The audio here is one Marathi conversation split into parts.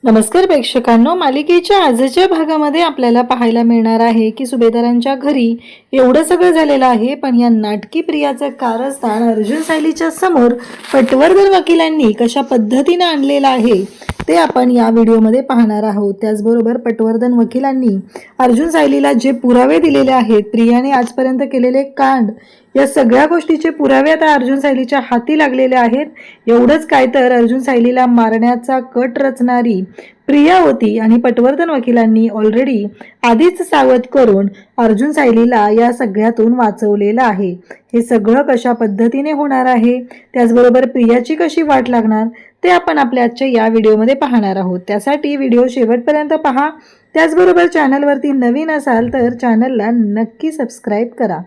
नमस्कार प्रेक्षकांनो, मालिकेच्या आजच्या भागामध्ये आपल्याला पाहायला मिळणार आहे की सुभेदारांच्या घरी एवढं सगळं झालेलं आहे, पण या नाटकी प्रियाचं कारस्थान अर्जुन सायलीच्या समोर पटवर्धन वकिलांनी कशा पद्धतीने आणलेलं आहे ते आपण या व्हिडिओमध्ये पाहणार आहोत। त्याचबरोबर पटवर्धन वकिलांनी अर्जुन सायलीला जे पुरावे दिलेले आहेत, प्रियाने आजपर्यंत केलेले कांड, या सगळ्या गोष्टीचे पुरावे आता अर्जुन सायलीच्या हाती लागलेले आहेत। एवढंच काय तर अर्जुन सायलीला मारण्याचा कट रचणारी प्रिया होती आणि पटवर्धन वकिलांनी ऑलरेडी आधीच सावध करून अर्जुन सायलीला या सगळ्यातून वाचवलेलं आहे। हे सगळं कशा पद्धतीने होणार आहे, त्याचबरोबर प्रियाची कशी वाट लागणार ते आपण आपल्या आजच्या या व्हिडिओमध्ये पाहणार आहोत। त्यासाठी व्हिडिओ शेवटपर्यंत पहा। त्याचबरोबर चॅनलवरती नवीन असाल तर चॅनलला नक्की सबस्क्राईब करा।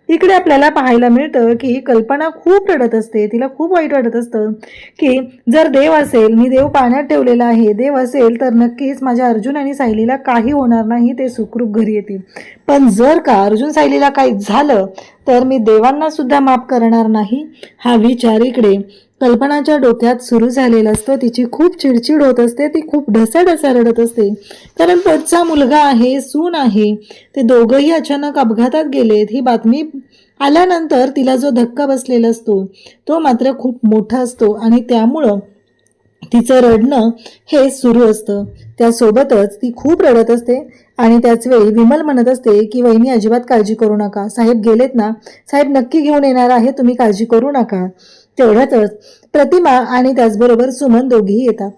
इकडे आपल्याला पाहायला मिळतं की कल्पना खूप रडत असते, तिला खूप वाईट वाटत असतं की जर देव असेल, मी देव पाण्यात ठेवलेला आहे, देव असेल तर नक्कीच माझ्या अर्जुन आणि सायलीला काही होणार नाही, ते सुखरूप घरी येतील। पण जर का अर्जुन सायलीला काही झालं तर मी देवांना सुद्धा माफ करणार नाही, हा विचार इकडे कल्पनाच्या डोक्यात सुरू झालेला असतो। तिची खूप चिडचिड होत असते, ती खूप ढसाढसा रडत असते, कारण पोटचा मुलगा आहे, सून आहे, ते दोघंही अचानक अपघातात गेलेत ही बातमी आल्यानंतर तिला जो धक्का बसलेला असतो तो मात्र खूप मोठा असतो आणि त्यामुळं तिचं रडणं हे सुरू असतं। त्यासोबतच ती खूप रडत असते आणि त्याच वेळी विमल म्हणत असते की वहिनी अजिबात काळजी करू नका, साहेब गेलेत ना, साहेब नक्की घेऊन येणार आहे, तुम्ही काळजी करू नका। तेवढ्यातच प्रतिमा आणि त्याचबरोबर सुमन दोघेही येतात।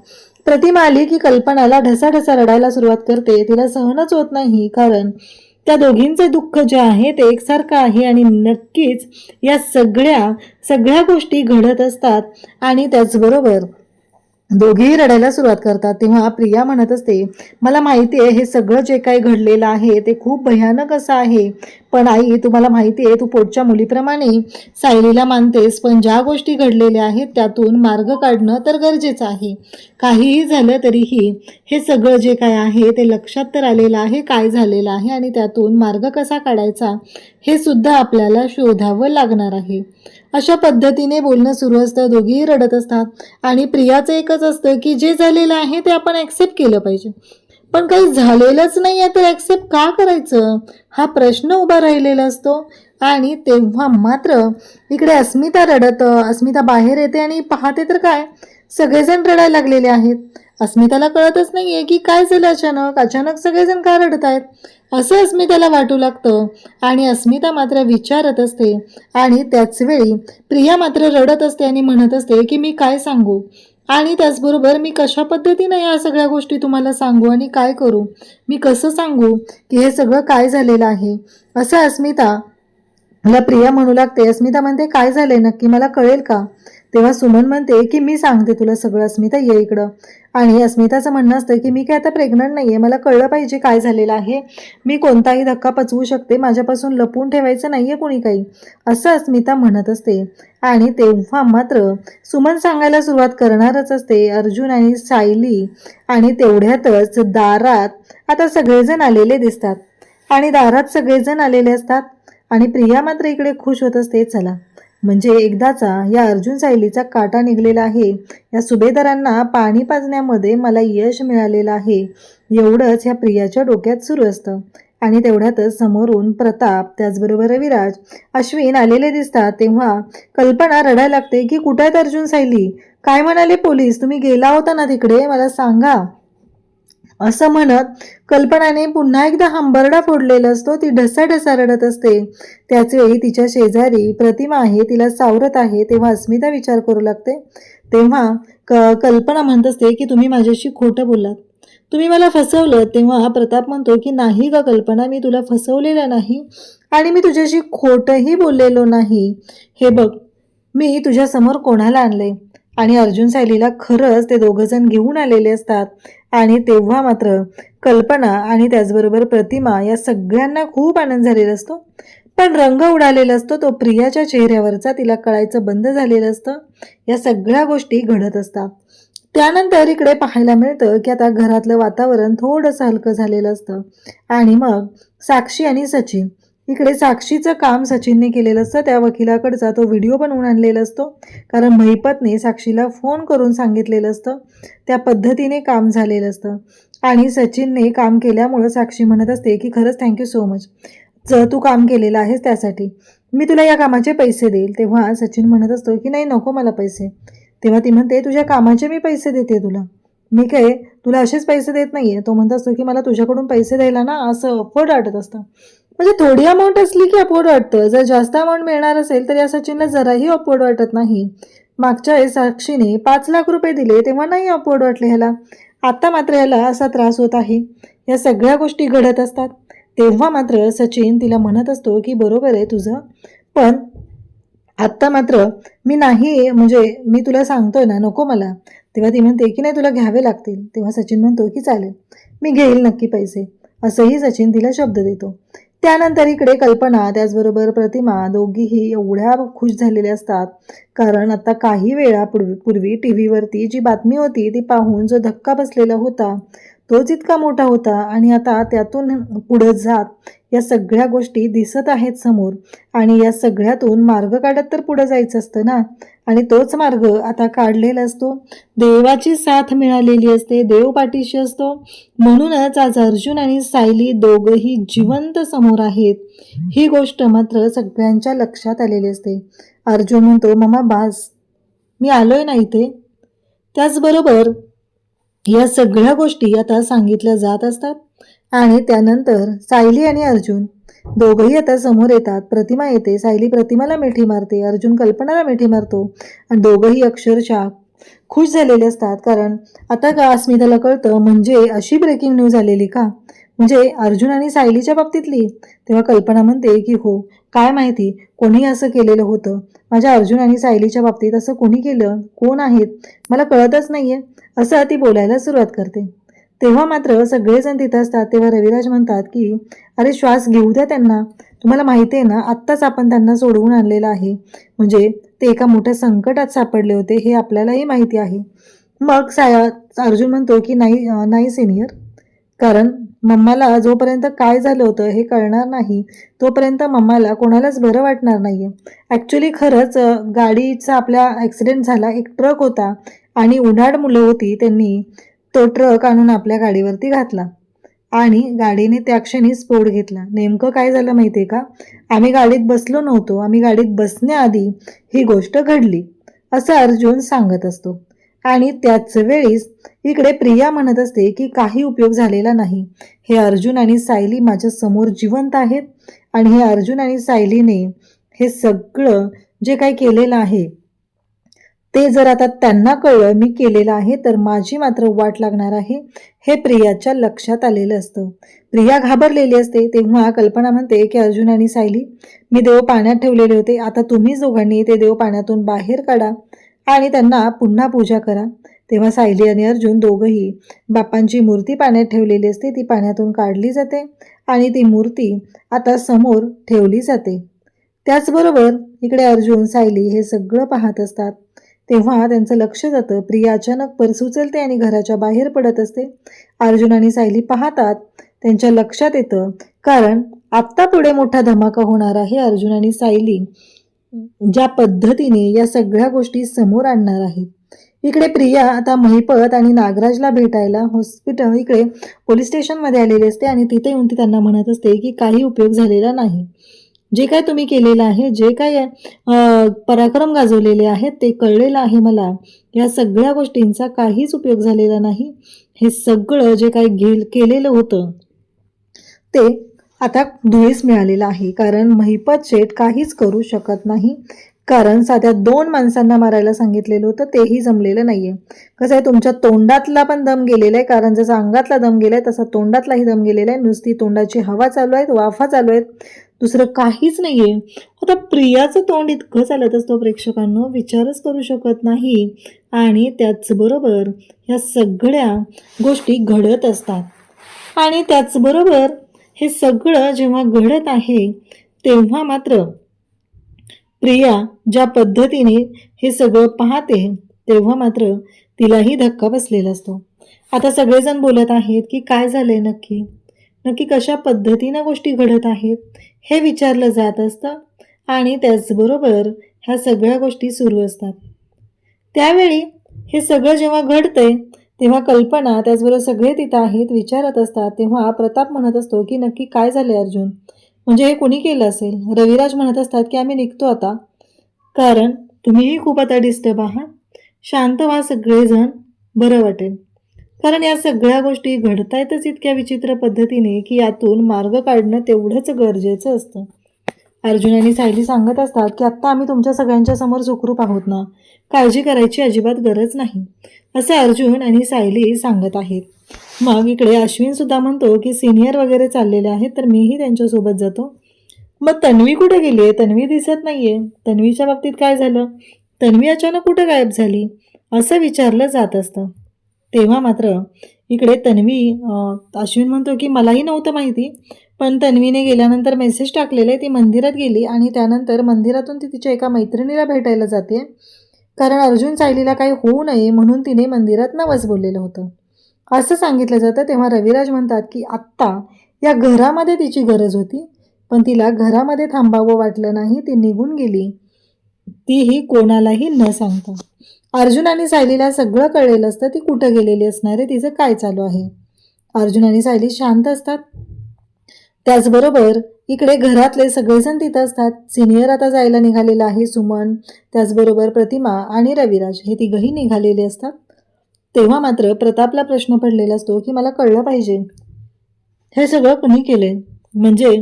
प्रतिमा आली की कल्पनाला ढसाढसा रडायला सुरुवात करते, तिला सहनच होत नाही, कारण त्या दोघींचे दुःख जे आहे ते एकसारखं आहे आणि नक्कीच या सगळ्या गोष्टी घडत असतात आणि त्याचबरोबर दोघेही रडायला सुरुवात करतात। तेव्हा प्रिया म्हणत असते, मला माहिती आहे हे सगळं जे काही घडलेलं आहे ते खूप भयानक असं आहे, पण आई तुम्हाला माहिती आहे तू पोटच्या मुलीप्रमाणे सायलीला मानतेस, पण ज्या गोष्टी घडलेल्या आहेत त्यातून मार्ग काढणं तर गरजेचं आहे। काहीही झालं तरीही हे सगळं जे काय आहे ते लक्षात तर आलेलं आहे काय झालेलं आहे आणि त्यातून मार्ग कसा काढायचा हे सुद्धा आपल्याला शोधावं लागणार आहे। अशा पद्धतीने बोलणं सुरू असतं, दोघेही रडत असतात आणि प्रियाचं एकच असतं की जे झालेलं आहे ते आपण ॲक्सेप्ट केलं पाहिजे, पण काही झालेलंच नाही आहे तर ॲक्सेप्ट का करायचं हा प्रश्न उभा राहिलेला असतो। आणि तेव्हा मात्र इकडे अस्मिता बाहेर येते आणि पाहते तर काय, सगळेजण रडायला लागलेले आहेत। अस्मिताला कळतच नाहीये की काय झालं, अचानक सगळेजण का रडत आहेत असं अस्मिताला वाटू लागतं आणि अस्मिता मात्र विचारत असते आणि त्याच वेळी प्रिया मात्र रडत असते आणि म्हणत असते की मी काय सांगू आणि त्याचबरोबर मी कशा पद्धतीने या सगळ्या गोष्टी तुम्हाला सांगू आणि काय करू, मी कसं सांगू की हे सगळं काय झालेलं आहे असं अस्मिता मला प्रिया म्हणू लागते। अस्मिता म्हणते काय झालंय नक्की, मला कळेल का? तेव्हा सुमन म्हणते की मी सांगते तुला सगळं, अस्मिता ये इकडं। आणि अस्मिताचं म्हणणं असतं की मी काय आता प्रेग्नंट नाहीये, मला कळलं पाहिजे काय झालेलं आहे, मी कोणताही धक्का पचवू शकते, माझ्यापासून लपवून ठेवायचं नाहीये कोणी काही, असं अस्मिता म्हणत असते। आणि तेव्हा मात्र सुमन सांगायला सुरुवात करणारच असते अर्जुन आणि सायली आणि तेवढ्यातच दारात आता सगळेजण आलेले दिसतात आणि दारात सगळेजण आलेले असतात आणि प्रिया मात्र इकडे खुश होत असते, चला म्हणजे एकदाचा या अर्जुन सायलीचा काटा निघलेला आहे, या सुभेदारांना पाणी पाजण्यामध्ये मला यश मिळालेलं आहे, एवढंच ह्या प्रियाच्या डोक्यात सुरू असतं। आणि तेवढ्यातच समोरून प्रताप त्याचबरोबर रविराज अश्विन आलेले दिसतात। तेव्हा कल्पना रडायला लागते की कुठे आहेत अर्जुन सायली, काय म्हणाले पोलीस, तुम्ही गेला होता ना तिकडे, मला सांगा, असं म्हणत कल्पनाने पुन्हा एकदा हंबरडा फोडलेला असतो, ती ढसाढसा रडत असते। त्याच वेळी तिच्या शेजारी प्रतिमा आहे, तिला सावरत आहे। तेव्हा अस्मिता विचार करू लागते। तेव्हा कल्पना म्हणत असते की तुम्ही माझ्याशी खोटं बोललात, तुम्ही मला फसवलं। तेव्हा प्रताप म्हणतो की नाही का कल्पना, मी तुला फसवलेलं नाही आणि मी तुझ्याशी खोटंही बोललेलो नाही, हे बघ मी तुझ्या समोर कोणाला आणलंय। आणि अर्जुन सायलीला खरंच ते दोघंजण घेऊन आलेले असतात आणि तेव्हा मात्र कल्पना आणि त्याचबरोबर प्रतिमा या सगळ्यांना खूप आनंद झालेला असतो, पण रंग उडालेला असतो तो प्रियाच्या चेहऱ्यावरचा, तिला कळायचं बंद झालेलं असतं। या सगळ्या गोष्टी घडत असतात। त्यानंतर इकडे पाहायला मिळतं की आता घरातलं वातावरण थोडंसं हलकं झालेलं असतं आणि मग साक्षी आणि सचिन इकडे साक्षीचं काम सचिनने केलेलं असतं, त्या वकिलाकडचा तो व्हिडिओ बनवून आणलेला असतो, कारण महिपतने साक्षीला फोन करून सांगितलेलं असतं, त्या पद्धतीने काम झालेलं असतं. आणि सचिनने काम केल्यामुळं साक्षी म्हणत असते की खरंच थँक्यू सो मच, तू काम केलेलं आहेस त्यासाठी मी तुला या कामाचे पैसे देईल. तेव्हा सचिन म्हणत असतो की नाही नको मला पैसे. तेव्हा ती म्हणते तुझ्या कामाचे मी पैसे देते तुला, मी काय तुला असेच पैसे देत नाहीये. तो म्हणत असतो की मला तुझ्याकडून पैसे द्यायला ना असं अफोर्ड वाटत असतं. म्हणजे थोडी अमाऊंट असली की अफोर्ड वाटतं, जर जास्त अमाऊंट मिळणार असेल तर या सचिनला जराही अफोर्ड वाटत नाही. मागच्या वेळेस साक्षीने 5 लाख रुपये दिले तेव्हा नाही अफोर्ड वाटले ह्याला, आता मात्र ह्याला असा त्रास होत आहे. या सगळ्या गोष्टी घडत असतात. तेव्हा मात्र सचिन तिला म्हणत असतो की बरोबर आहे तुझं, पण आत्ता मात्र मी नाही, म्हणजे मी तुला सांगतोय ना नको मला. तेव्हा ती म्हणते की नाही तुला घ्यावे लागतील. तेव्हा सचिन म्हणतो की चालेल मी घेईल नक्की पैसे, असंही सचिन तिला शब्द देतो. त्यानंतर इकडे कल्पना त्याचबरोबर प्रतिमा दोघीही एवढ्या खुश झालेल्या असतात, कारण आता काही वेळापूर्वी टी व्हीवरती जी बातमी होती ती पाहून जो धक्का बसलेला होता तोच इतका मोठा होता, आणि आता त्यातून पुढे जात या सगळ्या गोष्टी दिसत आहेत समोर, आणि या सगळ्यातून मार्ग काढत तर पुढे जायचं असतं ना, आणि तोच मार्ग आता काढलेला असतो. देवाची साथ मिळालेली असते, देव पाठीशी असतो. म्हणूनच आज अर्जुन आणि सायली दोघंही जिवंत समोर आहेत. ही गोष्ट मात्र सगळ्यांच्या लक्षात आलेली असते. अर्जुन म्हणतो मम्मा बास, मी आलोय ना इथे. त्याचबरोबर या सगळ्या गोष्टी आता सांगितल्या जात असतात, आणि त्यानंतर सायली आणि अर्जुन दोघंही आता समोर येतात. प्रतिमा येते, सायली प्रतिमाला मिठी मारते, अर्जुन कल्पनाला मिठी मारतो, आणि दोघंही अक्षरशः खुश झालेले असतात. कारण आता का अस्मिताला कळतं, म्हणजे अशी ब्रेकिंग न्यूज आलेली का, म्हणजे अर्जुन आणि सायलीच्या बाबतीतली. तेव्हा कल्पना म्हणते की हो, काय माहिती कोणी असं केलेलं होतं, माझ्या अर्जुन आणि सायलीच्या बाबतीत असं कोणी केलं, कोण आहेत मला कळतच नाहीये, असं ती बोलायला सुरुवात करते. तेव्हा मात्र सगळेजण तिथं असतात. तेव्हा रविराज म्हणतात की अरे श्वास घेऊ द्या त्यांना, तुम्हाला माहिती आहे ना आत्ताच आपण त्यांना सोडवून आणलेलं आहे, म्हणजे ते एका मोठ्या संकटात सापडले होते हे आपल्यालाही माहिती आहे. मग अर्जुन म्हणतो की नाही नाही सिनियर, कारण मम्माला जोपर्यंत काय झालं होतं हे कळणार नाही तोपर्यंत मम्माला कोणालाच बरं वाटणार नाहीये. ॲक्च्युली खरंच गाडीचा आपल्या ॲक्सिडेंट झाला, एक ट्रक होता आणि उन्हाळ मुलं होती, त्यांनी तो ट्रक आणून आपल्या गाडीवरती घातला आणि गाडीने त्या क्षणी स्फोट घेतला. नेमकं काय झालं माहिती आहे का, आम्ही गाडीत बसलो नव्हतो, आम्ही गाडीत बसण्याआधी ही गोष्ट घडली, असं अर्जुन सांगत असतो. आणि त्याच वेळीस इकडे प्रिया म्हणत असते की काही उपयोग झालेला नाही, हे अर्जुन आणि सायली माझ्या समोर जिवंत आहेत, आणि हे अर्जुन आणि सायलीने हे सगळं जे काही केलेलं आहे ते जर आता त्यांना कळलं मी केलेलं आहे तर माझी मात्र वाट लागणार आहे, हे प्रियाच्या लक्षात आलेलं असतं. प्रिया घाबरलेली असते. तेव्हा कल्पना म्हणते की अर्जुन आणि सायली, मी देव पाण्यात ठेवलेले होते, आता तुम्ही दोघांनी ते देव पाण्यातून बाहेर काढा आणि त्यांना पुन्हा पूजा करा. तेव्हा सायली आणि अर्जुन दोघंही बाप्पांची मूर्ती पाण्यात ठेवलेली असते, ती पाण्यातून काढली जाते आणि ती मूर्ती आता समोर ठेवली जाते. त्याचबरोबर इकडे अर्जुन सायली हे सगळं पाहत असतात. तेव्हा त्यांचं लक्ष जातं, प्रिया अचानक पर्स उचलते आणि घराच्या बाहेर पडत असते. अर्जुन आणि सायली पाहतात, त्यांच्या लक्षात येतं, कारण आत्ता पुढे मोठा धमाका होणार आहे. अर्जुन आणि सायली ज्या पद्धतीने या सगळ्या गोष्टी समोर आणणार आहेत. इकडे प्रिया आता महिपत आणि नागराजला भेटायला इकडे पोलीस स्टेशनमध्ये आलेली असते, आणि तिथे येऊन ती त्यांना म्हणत असते की काही उपयोग झालेला नाही, जे काय तुम्ही केलेलं आहे, जे काय पराक्रम गाजवलेले आहेत ते कळलेलं आहे मला, या सगळ्या गोष्टींचा काहीच उपयोग झालेला नाही. हे सगळं जे काय केलेलं होतं ते आता धुळीस मिळालेलं आहे, कारण महिपत शेठ काहीच करू शकत नाही, कारण साध्या 2 माणसांना मारायला सांगितलेलं होतं तेही जमलेलं नाहीये. कसं आहे, तुमच्या तोंडातला पण दम गेलेला आहे, कारण जसा अंगातला दम गेलाय तसा तोंडातलाही दम गेलेला आहे, नुसती तोंडाची हवा चालू आहे, वाफा चालू आहेत, दुसरं काहीच नाहीये. आता प्रियाचं तोंड इतकं चालत असतो प्रेक्षकांनो, विचारच करू शकत नाही. आणि त्याचबरोबर ह्या सगळ्या गोष्टी घडत असतात, आणि त्याचबरोबर हे सगळं जेव्हा घडत आहे तेव्हा मात्र प्रिया ज्या पद्धतीने हे सगळं पाहते तेव्हा मात्र तिलाही धक्का बसलेला असतो. आता सगळेजण बोलत आहेत की काय झालंय, नक्की कशा पद्धतीनं गोष्टी घडत आहेत हे विचारलं जात असतं आणि त्याचबरोबर ह्या सगळ्या गोष्टी सुरू असतात. त्यावेळी हे सगळं जेव्हा घडतंय तेव्हा कल्पना त्याचबरोबर सगळे तिथं आहेत विचारत असतात. तेव्हा प्रताप म्हणत असतो की नक्की काय झाले अर्जुन, म्हणजे हे कोणी केलं असेल. रविराज म्हणत असतात की आम्ही निघतो आता, कारण तुम्हीही खूप आता डिस्टर्ब आहात. शांत व्हा सगळेजण, बरं वाटेल. कारण या सगळ्या गोष्टी घडतायतच इतक्या विचित्र पद्धतीने की यातून मार्ग काढणं तेवढंच गरजेचं असतं. अर्जुन आणि सायली सांगत असतात की आत्ता आम्ही तुमच्या सगळ्यांच्या समोर सुखरूप आहोत ना, काळजी करायची अजिबात गरज नाही, असं अर्जुन आणि सायली सांगत आहेत. मग इकडे अश्विन सुद्धा म्हणतो की सिनियर वगैरे चाललेले आहेत तर मीही त्यांच्यासोबत जातो. मग तन्वी कुठे गेली आहे, तन्वी दिसत नाहीये, तन्वीच्या बाबतीत काय झालं, तन्वी अचानक कुठे गायब झाली, असं विचारलं जात असतं. तेव्हा मात्र इकडे तन्वी अश्विन म्हणतो की मलाही नव्हतं माहिती, पण तन्वीने गेल्यानंतर मेसेज टाकलेला आहे, ती मंदिरात गेली आणि त्यानंतर मंदिरातून ती तिच्या एका मैत्रिणीला भेटायला जाते, कारण अर्जुन सायलीला काही होऊ नये म्हणून तिने मंदिरात नवस बोललेलं होतं असं सांगितलं जातं. तेव्हा रविराज म्हणतात की आत्ता या घरामध्ये तिची गरज होती, पण तिला घरामध्ये थांबावं वाटलं नाही, ती निघून गेली, तीही कोणालाही न सांगता. अर्जुन आणि सायलीला सगळं कळलेलं असतं ती कुठं गेलेली असणार आहे, तिचं काय चालू आहे. अर्जुन आणि सायली शांत असतात. त्याचबरोबर इकडे घरातले सगळेजण तिथं असतात. सिनियर आता जायला निघालेला आहे, सुमन, त्याचबरोबर प्रतिमा आणि रविराज हे तिघही निघालेले असतात. तेव्हा मात्र प्रतापला प्रश्न पडलेला असतो की मला कळलं पाहिजे हे सगळं कुणी केले, म्हणजे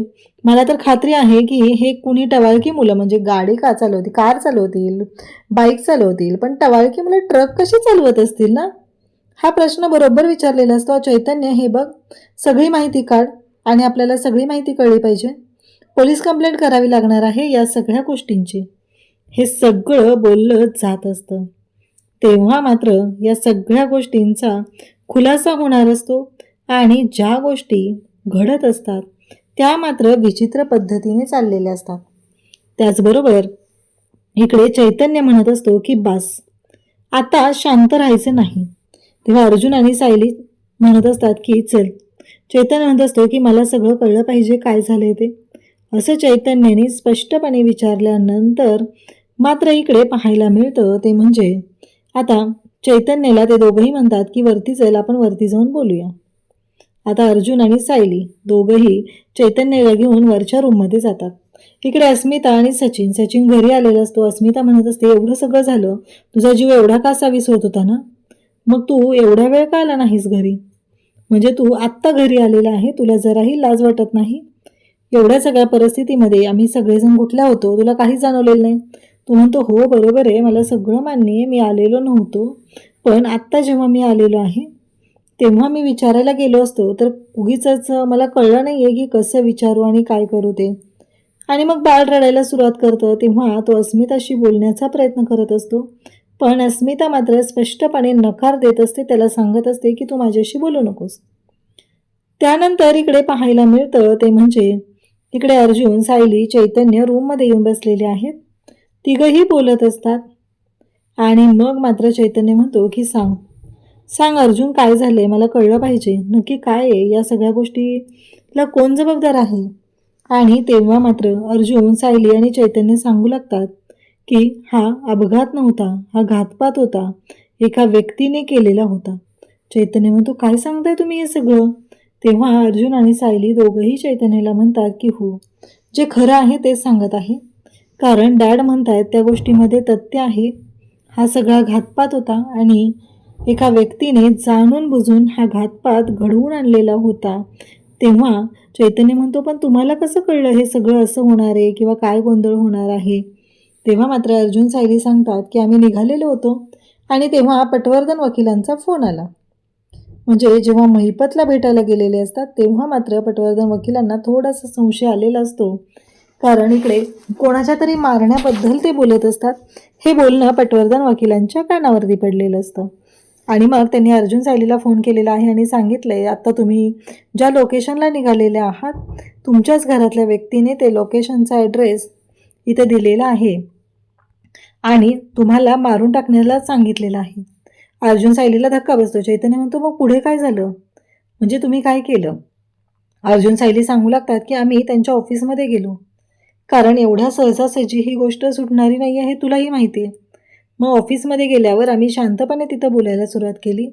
मला तर खात्री आहे की हे कुणी टवाळकी मुलं, म्हणजे गाडी का चालवतील, कार चालवतील, बाईक चालवतील, पण टवाळकी मुलं ट्रक कशी चालवत असतील ना, हा प्रश्न बरोबर विचारलेला असतो. चैतन्य हे बघ, सगळी माहिती काढ आणि आपल्याला सगळी माहिती कळली पाहिजे, पोलीस कंप्लेंट करावी लागणार आहे या सगळ्या गोष्टींची, हे सगळं बोललं जात असतं. तेव्हा मात्र या सगळ्या गोष्टींचा खुलासा होणार असतो आणि ज्या गोष्टी घडत असतात त्या मात्र विचित्र पद्धतीने चाललेल्या असतात. त्याचबरोबर इकडे चैतन्य म्हणत असतो की बस आता शांत राहायचं नाही. तेव्हा अर्जुन आणि सायली म्हणत असतात की चल. चैतन्य म्हणत असतो की मला सगळं कळलं पाहिजे काय झालंय ते, असं चैतन्याने स्पष्टपणे विचारल्यानंतर मात्र इकडे पाहायला मिळतं ते म्हणजे आता चैतन्याला ते दोघंही म्हणतात की वरती चल, आपण वरती जाऊन बोलूया. आता अर्जुन आणि सायली दोघंही चैतन्याला घेऊन वरच्या रूममध्ये जातात. इकडे अस्मिता आणि सचिन घरी आलेला असतो. अस्मिता म्हणत असते एवढं सगळं झालं, तुझा जीव एवढा का सावीस होत होता ना, मग तू एवढ्या वेळ का आला नाहीस घरी, म्हणजे तू आत्ता घरी आलेला आहे, तुला जराही लाज वाटत नाही. एवढ्या सगळ्या परिस्थितीमध्ये आम्ही सगळेजण कुठल्या होतो, तुला काहीच जाणवलेलं नाही. तू म्हणतो हो बरोबर आहे, मला सगळं मान्य आहे, मी आलेलो नव्हतो, पण आत्ता जेव्हा मी आलेलो आहे तेव्हा मी विचारायला गेलो असतो तर उगीच मला कळलं नाही आहे की कसं विचारू आणि काय करू ते. आणि मग बाळ रडायला सुरुवात करतं. तेव्हा तो अस्मिताशी बोलण्याचा प्रयत्न करत असतो, पण अस्मिता मात्र स्पष्टपणे नकार देत असते, त्याला सांगत असते की तू माझ्याशी बोलू नकोस. त्यानंतर इकडे पाहायला मिळतं ते म्हणजे इकडे अर्जुन, सायली, चैतन्य रूममध्ये येऊन बसलेले आहेत. तिघही बोलत असतात आणि मग मात्र चैतन्य म्हणतो की सांग सांग अर्जुन, काय झालंय, मला कळलं पाहिजे, नक्की काय आहे, या सगळ्या गोष्टीला कोण जबाबदार आहे. आणि तेव्हा मात्र अर्जुन, सायली आणि चैतन्य सांगू लागतात की हा अपघात नव्हता, हा घातपात होता, एका व्यक्तीने केलेला होता. चैतन्य म्हणतो काय सांगताय तुम्ही हे सगळं. तेव्हा अर्जुन आणि सायली दोघंही चैतन्याला म्हणतात की हो, जे खरं आहे तेच सांगत आहे, कारण डॅड म्हणतायत त्या गोष्टीमध्ये तथ्य आहे, हा सगळा घातपात होता आणि एका व्यक्तीने जाणून बुजून हा घातपात घडवून आणलेला होता. तेव्हा चैतन्य म्हणतो पण तुम्हाला कसं कळलं हे सगळं असं होणार आहे किंवा काय गोंधळ होणार आहे. तेव्हा मात्र अर्जुन, सायली सांगतात की आम्ही निघालेलो होतो आणि तेव्हा पटवर्धन वकिलांचा फोन आला. म्हणजे जेव्हा महिपतला भेटायला गेलेले असतात तेव्हा मात्र पटवर्धन वकिलांना थोडासा संशय आलेला असतो, कारण इकडे कोणाच्या तरी मारण्याबद्दल ते बोलत असतात. हे बोलणं पटवर्धन वकिलांच्या कानावरती पडलेलं असतं आणि मग त्यांनी अर्जुन, सायलीला फोन केलेला आहे आणि सांगितलंय आता तुम्ही ज्या लोकेशनला निघालेले आहात तुमच्याच घरातल्या व्यक्तीने ते लोकेशनचा ॲड्रेस इथे दिलेला आहे आणि तुम्हाला मारून टाकण्याला सांगितलेलं आहे. अर्जुन, सायलीला धक्का बसतो. चैतन्य म्हणतो मग पुढे काय झालं, म्हणजे तुम्ही काय केलं. अर्जुन सायली सांगू लागतात की आम्ही त्यांच्या ऑफिसमध्ये गेलो, कारण एवढ्या सहजासहजी ही गोष्ट सुटणारी नाही आहे हे तुलाही माहिती आहे. मग ऑफिसमध्ये गेल्यावर आम्ही शांतपणे तिथं बोलायला सुरुवात केली.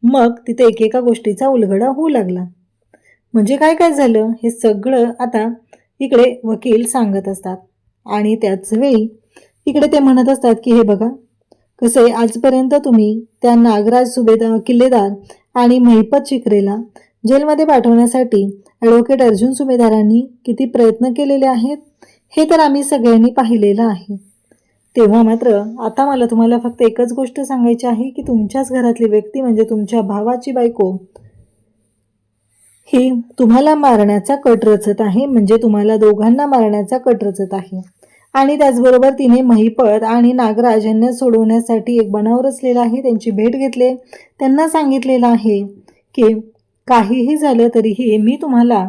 मग तिथे एकेका गोष्टीचा उलगडा होऊ लागला. म्हणजे काय काय झालं हे सगळं आता इकडे वकील सांगत असतात. आणि त्याच वेळी इकडे ते म्हणत असतात की हे बघा, कसं आहे, आजपर्यंत तुम्ही त्या नागराज किल्लेदार आणि महिपत शिकरेला जेलमध्ये पाठवण्यासाठी ॲडव्होकेट अर्जुन सुभेदारांनी किती प्रयत्न केलेले आहेत हे तर आम्ही सगळ्यांनी पाहिलेलं आहे. तेव्हा मात्र आता मला तुम्हाला फक्त एकच गोष्ट सांगायची आहे की तुमच्याच घरातली व्यक्ती म्हणजे तुमच्या भावाची बायको ही तुम्हाला मारण्याचा कट रचत आहे, म्हणजे तुम्हाला दोघांना मारण्याचा कट रचत आहे. आणि त्याचबरोबर तिने महिपत आणि नागराज यांना सोडवण्यासाठी एक बनाव रचलेला आहे. त्यांची भेट घेतले, त्यांना सांगितलेलं आहे की काहीही झालं तरीही मी तुम्हाला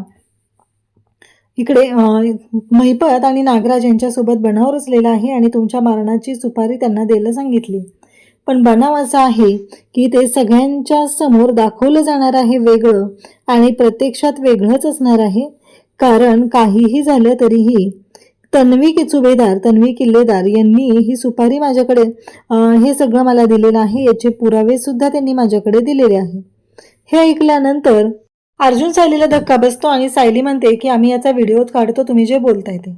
इकडे महिपत आणि नागराज यांच्यासोबत बनाव रचलेला आहे आणि तुमच्या मारणाची सुपारी त्यांना द्यायला सांगितली. पण बनाव असा आहे की ते सगळ्यांच्या समोर दाखवलं जाणार आहे वेगळं आणि प्रत्यक्षात वेगळंच असणार आहे. कारण काहीही झालं तरीही तन्वी किल्लेदार यांनी ही सुपारी माझ्याकडे हे सगळं मला दिलेलं आहे, याचे पुरावे सुद्धा त्यांनी माझ्याकडे दिलेले आहे. हे ऐकल्यानंतर अर्जुन सायलीला धक्का बसतो आणि सायली म्हणते की आम्ही याचा व्हिडिओ काढतो, तुम्ही जे बोलताय ते.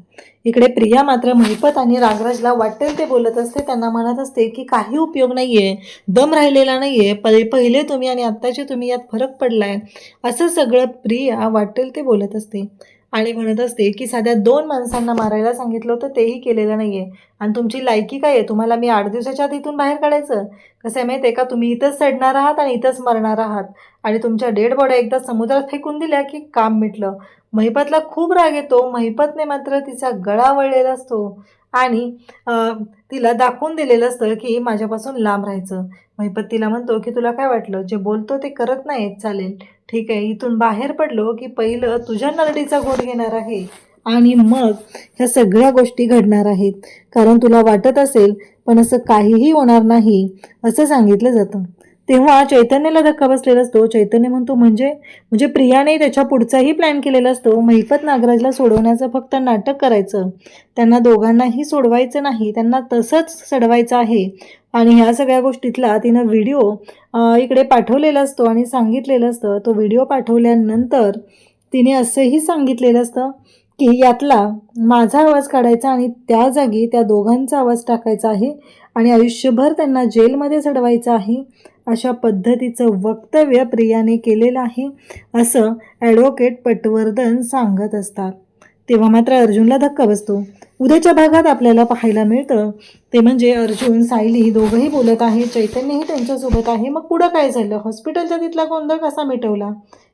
इकडे प्रिया मात्र महिपत आणि नागराजला वाटेल ते बोलत असते. त्यांना म्हणत असते की काही उपयोग नाहीये, दम राहिलेला नाहीये, पहिले तुम्ही आणि आत्ताचे तुम्ही यात फरक पडलाय, असं सगळं प्रिया वाटेल ते बोलत असते. आणि म्हणत असते की साध्या 2 माणसांना मारायला सांगितलं होतं तेही केलेलं नाहीये. आणि तुमची लायकी काय आहे, तुम्हाला मी 8 दिवसाच्या आत इथून बाहेर काढायचं? कसं आहे माहिती आहे का, तुम्ही इथंच सडणार आहात आणि इथंच मरणार आहात. आणि तुमच्या डेड बॉड्या एकदा समुद्रात फेकून दिल्या की काम मिटलं. महिपतला खूप राग येतो. महिपतने मात्र तिचा गळा वळलेला असतो आणि तिला दाखवून दिलेलं असतं की माझ्यापासून लांब राहायचं. महिपत तिला म्हणतो की तुला काय वाटलं, जे बोलतो ते करत नाही, चालेल ठीक आहे, इथून बाहेर पडलो की पहिलं तुझ्या नरडीचा घोट घेणार आहे आणि मग ह्या सगळ्या गोष्टी घडणार आहेत. कारण तुला वाटत असेल पण असं काहीही होणार नाही असं सांगितलं जातं. तेव्हा चैतन्याला धक्का बसलेला असतो. चैतन्य म्हणतो म्हणजे प्रियाने त्याच्या पुढचाही प्लॅन केलेला असतो. महिपत नागराजला सोडवण्याचं फक्त नाटक करायचं, त्यांना दोघांनाही सोडवायचं नाही, त्यांना तसंच सडवायचं आहे. आणि ह्या सगळ्या गोष्टीतला तिनं व्हिडिओ इकडे पाठवलेला असतो आणि सांगितलेलं असतं. तो व्हिडिओ पाठवल्यानंतर तिने असंही सांगितलेलं असतं की यातला माझा आवाज काढायचा आणि त्या जागी त्या दोघांचा आवाज टाकायचा आहे आणि आयुष्यभर त्यांना जेलमध्ये चढवायचं आहे. अशा पद्धतीचं वक्तव्य प्रियाने केलेलं आहे असं ॲडव्होकेट पटवर्धन सांगत असतात. तेव्हा मात्र अर्जुनला धक्का बसतो. उद्याच्या भागात आपल्याला पाहायला मिळतं ते म्हणजे अर्जुन सायली दोघंही बोलत आहे, चैतन्यही त्यांच्यासोबत आहे. मग पुढं काय झालं, हॉस्पिटलच्या तिथला गोंधळ कसा मिटवला,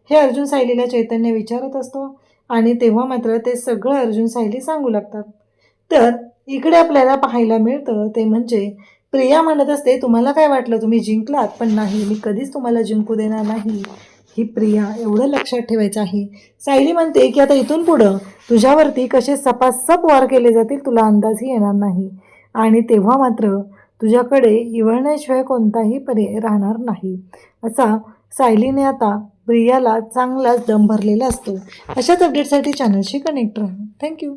हे अर्जुन सायलीला चैतन्य विचारत असतो. आणि तेव्हा मात्र ते सगळं अर्जुन सायली सांगू लागतात. तर इकडे आपल्याला पाहायला मिळतं ते म्हणजे प्रिया म्हणत असते तुम्हाला काय वाटलं तुम्ही जिंकलात, पण नाही, मी कधीच तुम्हाला जिंकू देणार नाही. ही प्रिया, एवढं लक्षात ठेवायचं आहे. सायली म्हणते की आता इथून पुढं तुझ्यावरती कसे सपासप वार केले जातील तुला अंदाजही येणार नाही. आणि तेव्हा मात्र तुझ्याकडे इवळण्याशिवाय कोणताही पर्याय राहणार नाही, असा सायलीने आता प्रियाला चांगलाच दम भरलेला असतो. अशाच अपडेटसाठी चॅनलशी कनेक्ट राहा. थँक्यू.